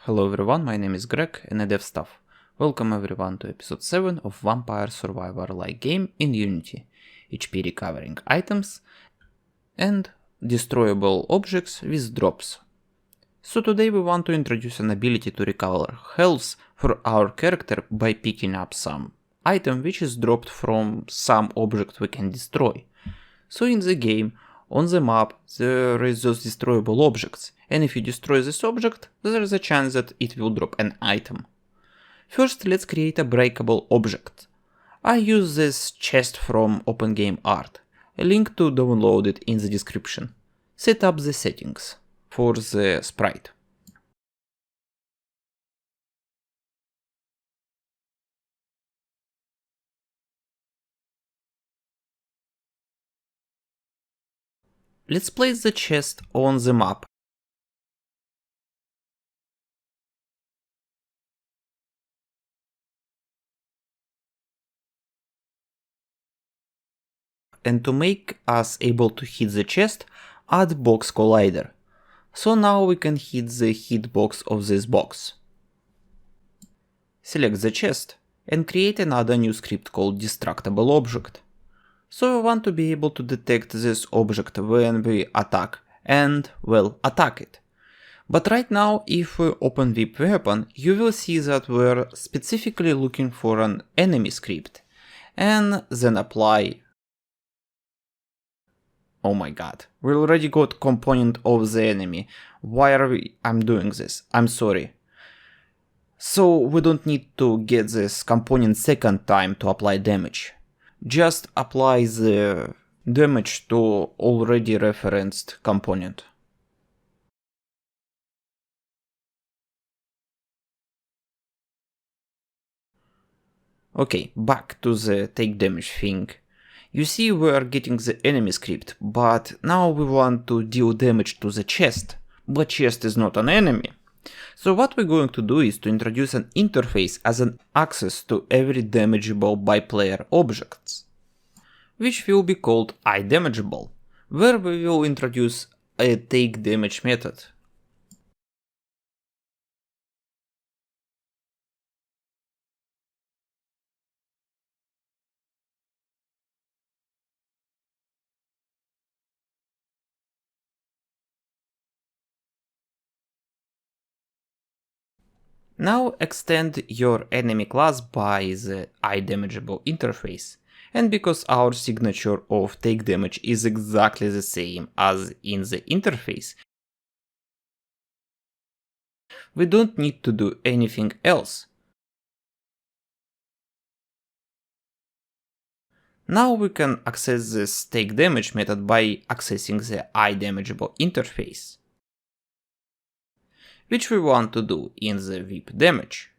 Hello everyone, my name is Greg and I dev stuff. Welcome everyone to episode 7 of Vampire Survivor-like game in Unity, HP recovering items and destroyable objects with drops. So today we want to introduce an ability to recover health for our character by picking up some item which is dropped from some object we can destroy. So in the game, on the map, there is those destroyable objects, and if you destroy this object, there is a chance that it will drop an item. First, let's create a breakable object. I use this chest from OpenGameArt, a link to download it in the description. Set up the settings for the sprite. Let's place the chest on the map. And to make us able to hit the chest, add box collider. So now we can hit the hitbox of this box. Select the chest and create another new script called destructible object. So we want to be able to detect this object when we attack and, well, attack it. But right now, if we open VIP weapon, you will see that we're specifically looking for an enemy script and then apply. Oh my god, we already got component of the enemy. Why are I'm doing this? I'm sorry. So we don't need to get this component second time to apply damage. Just apply the damage to already referenced component. Okay, back to the take damage thing. You see we are getting the enemy script, but now we want to deal damage to the chest, but chest is not an enemy. So what we're going to do is to introduce an interface as an access to every damageable by player objects, which will be called iDamageable, where we will introduce a take damage method. Now extend your enemy class by the iDamageable interface, and because our signature of take damage is exactly the same as in the interface, we don't need to do anything else. Now we can access this take damage method by accessing the iDamageable interface, which we want to do in the VIP damage.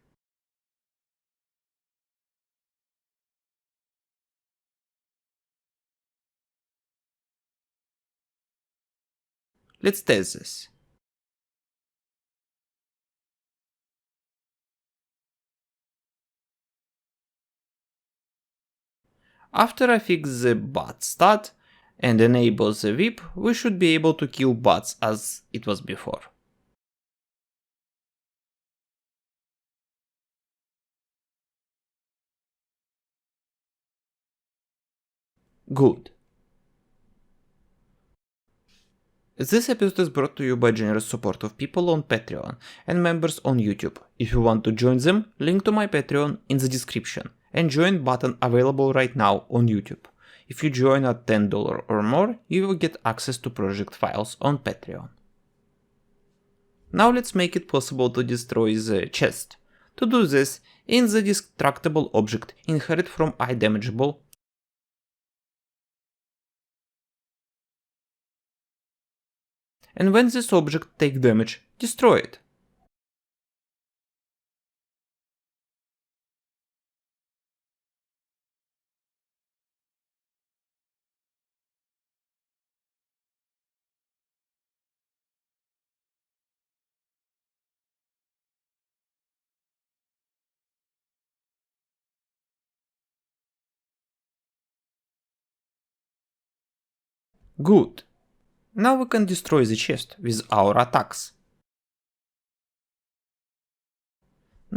Let's test this. After I fix the bot stat and enable the VIP, we should be able to kill bots as it was before. Good. This episode is brought to you by generous support of people on Patreon and members on YouTube. If you want to join them, link to my Patreon in the description and join button available right now on YouTube. If you join at $10 or more, you will get access to project files on Patreon. Now let's make it possible to destroy the chest. To do this, in the destructible object inherit from iDamageable, and when this object takes damage, destroy it. Good. Now we can destroy the chest with our attacks.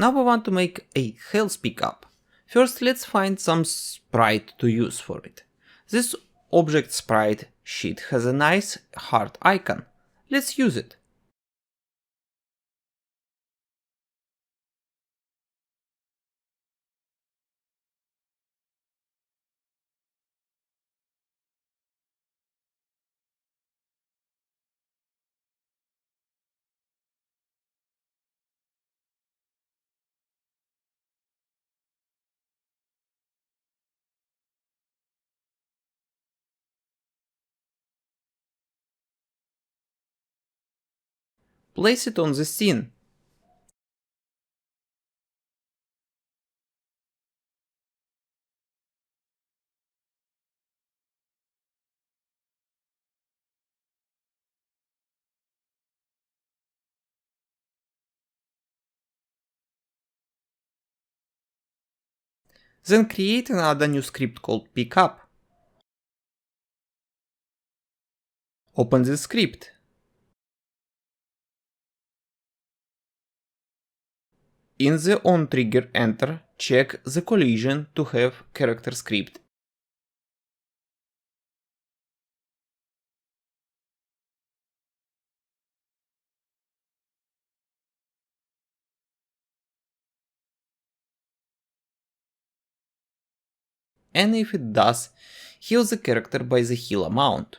Now we want to make a health pickup. First, let's find some sprite to use for it. This object sprite sheet has a nice heart icon. Let's use it. Place it on the scene. Then create another new script called pickup. Open the script. In the onTrigger enter, check the collision to have character script. And if it does, heal the character by the heal amount.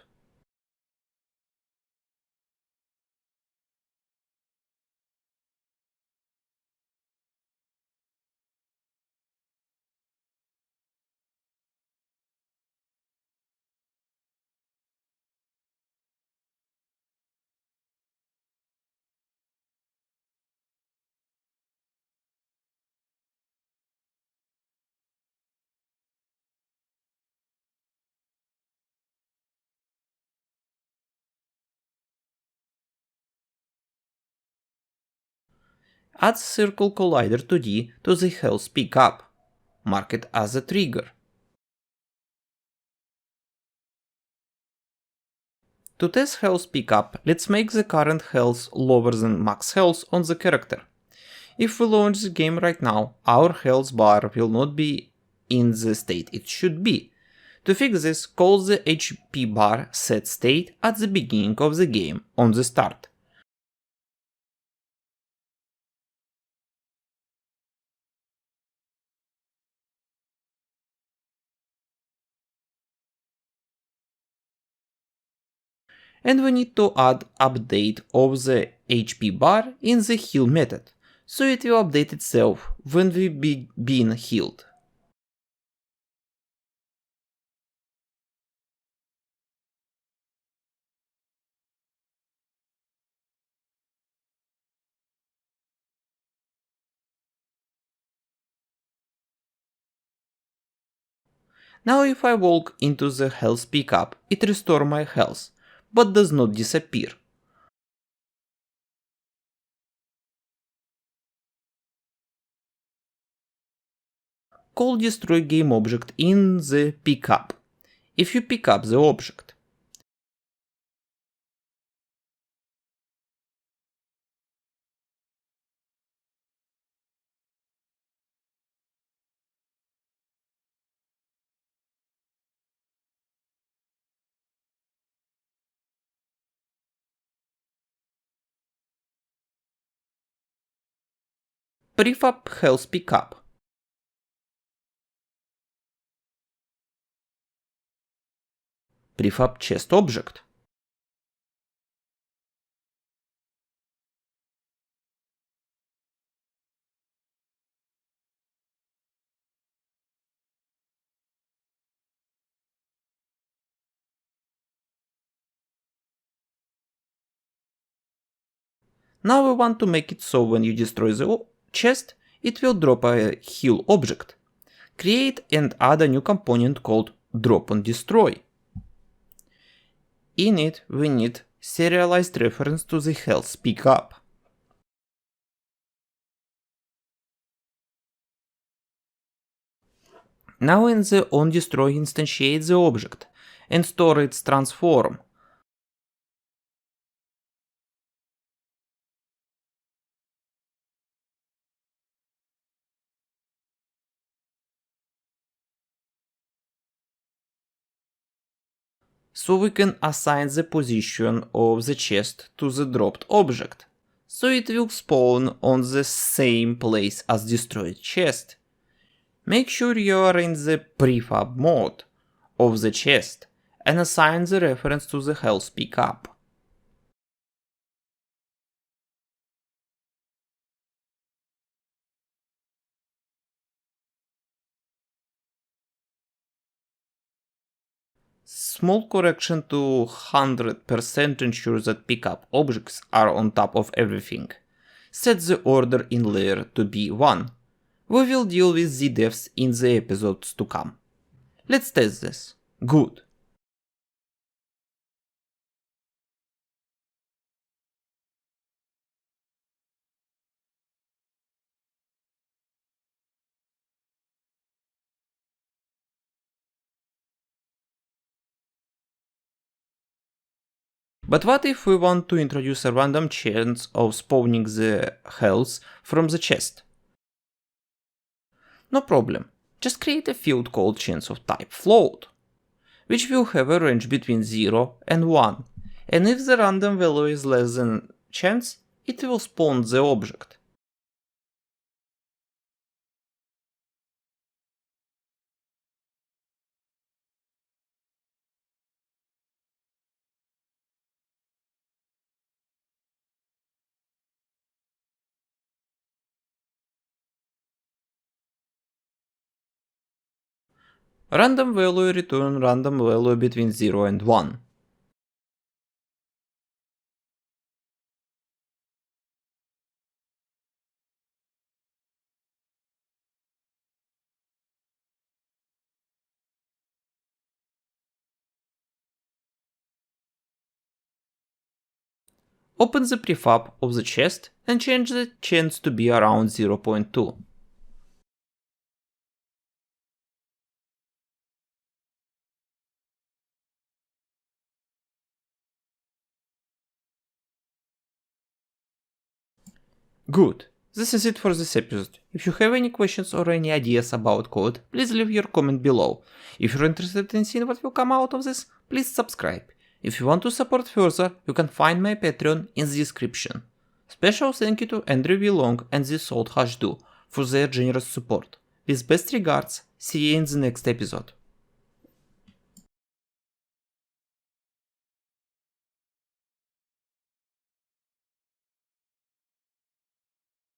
Add Circle Collider 2D to the health pickup. Mark it as a trigger. To test health pickup, let's make the current health lower than max health on the character. If we launch the game right now, our health bar will not be in the state it should be. To fix this, call the HP bar set state at the beginning of the game on the start. And we need to add update of the HP bar in the heal method, so it will update itself when we been healed. Now if I walk into the health pickup, it restores my health, but does not disappear. Call destroy game object in the pickup. If you pick up the object, prefab health pickup. Prefab chest object. Now we want to make it so when you destroy the chest, it will drop a heal object. Create and add a new component called drop on destroy. In it, we need serialized reference to the health pickup. Now in the onDestroy instantiate the object and store its transform. so we can assign the position of the chest to the dropped object, so it will spawn on the same place as destroyed chest. Make sure you are in the prefab mode of the chest and assign the reference to the health pickup. Small correction to 100% ensure that pickup objects are on top of everything. Set the order in layer to be 1. We will deal with the deaths in the episodes to come. Let's test this. Good. But what if we want to introduce a random chance of spawning the health from the chest? No problem, just create a field called chance of type float, which will have a range between 0 and 1, and if the random value is less than chance, it will spawn the object. Random value return random value between 0 and 1. Open the prefab of the chest and change the chance to be around 0.2. Good. This is it for this episode. If you have any questions or any ideas about code, please leave your comment below. If you're interested in seeing what will come out of this, please subscribe. If you want to support further, you can find my Patreon in the description. Special thank you to Andrew V. Long and the Salt Hash Do for their generous support. With best regards, see you in the next episode.